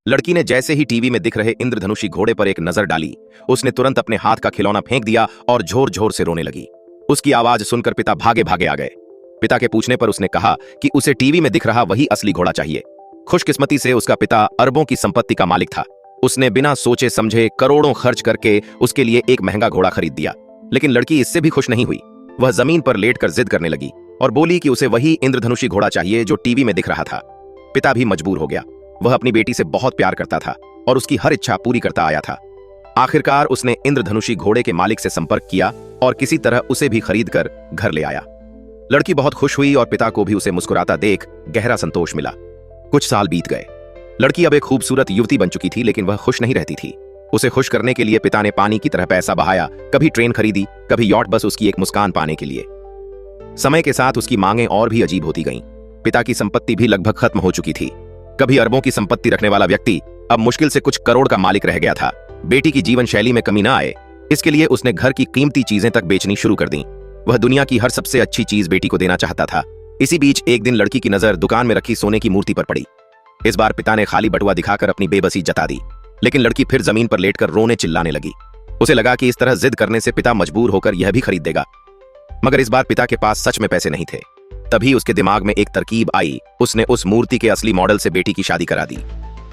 लड़की ने जैसे ही टीवी में दिख रहे इंद्रधनुषी घोड़े पर एक नजर डाली, उसने तुरंत अपने हाथ का खिलौना फेंक दिया और जोर जोर से रोने लगी। उसकी आवाज सुनकर पिता भागे भागे आ गए। पिता के पूछने पर उसने कहा कि उसे टीवी में दिख रहा वही असली घोड़ा चाहिए। खुशकिस्मती से उसका पिता अरबों की संपत्ति का मालिक था। उसने बिना सोचे समझे करोड़ों खर्च करके उसके लिए एक महंगा घोड़ा खरीद दिया। लेकिन लड़की इससे भी खुश नहीं हुई। वह जमीन पर लेटकर जिद करने लगी और बोली कि उसे वही इंद्रधनुषी घोड़ा चाहिए जो टीवी में दिख रहा था। पिता भी मजबूर हो गया। वह अपनी बेटी से बहुत प्यार करता था और उसकी हर इच्छा पूरी करता आया था। आखिरकार उसने इंद्रधनुषी घोड़े के मालिक से संपर्क किया और किसी तरह उसे भी खरीद कर घर ले आया। लड़की बहुत खुश हुई और पिता को भी उसे मुस्कुराता देख गहरा संतोष मिला। कुछ साल बीत गए। लड़की अब एक खूबसूरत युवती बन चुकी थी, लेकिन वह खुश नहीं रहती थी। उसे खुश करने के लिए पिता ने पानी की तरह पैसा बहाया। कभी ट्रेन खरीदी, कभी यॉट, बस उसकी एक मुस्कान पाने के लिए। समय के साथ उसकी मांगें और भी अजीब होती गईं। पिता की संपत्ति भी लगभग खत्म हो चुकी थी। कभी अरबों की संपत्ति रखने वाला व्यक्ति अब मुश्किल से कुछ करोड़ का मालिक रह गया था। बेटी की जीवन शैली में कमी न आए, इसके लिए उसने घर की कीमती चीजें तक बेचनी शुरू कर दी। वह दुनिया की हर सबसे अच्छी चीज बेटी को देना चाहता था। इसी बीच एक दिन लड़की की नजर दुकान में रखी सोने की मूर्ति पर पड़ी। इस बार पिता ने खाली बटुआ दिखाकर अपनी बेबसी जता दी, लेकिन लड़की फिर जमीन पर लेटकर रोने चिल्लाने लगी। उसे लगा कि इस तरह जिद करने से पिता मजबूर होकर यह भी खरीद देगा, मगर इस बार पिता के पास सच में पैसे नहीं थे। तभी उसके दिमाग में एक तरकीब आई। उसने उस मूर्ति के असली मॉडल से बेटी की शादी करा दी।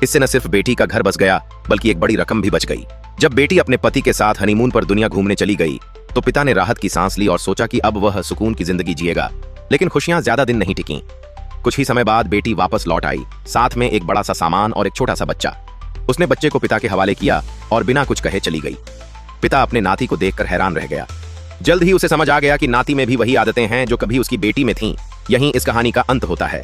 इससे न सिर्फ बेटी का घर बस गया, बल्कि एक बड़ी रकम भी बच गई। जब बेटी अपने पति के साथ हनीमून पर दुनिया घूमने चली गई तो पिता ने राहत की सांस ली और सोचा कि अब वह सुकून की जिंदगी जिएगा। लेकिन खुशियां ज्यादा दिन नहीं टिकीं। कुछ ही समय बाद बेटी वापस लौट आई, साथ में एक बड़ा सा सामान और एक छोटा सा बच्चा। उसने बच्चे को पिता के हवाले किया और बिना कुछ कहे चली गई। पिता अपने नाती को देखकर हैरान रह गया। जल्द ही उसे समझ आ गया कि नाती में भी वही आदतें हैं जो कभी उसकी बेटी में थीं। यहीं इस कहानी का अंत होता है।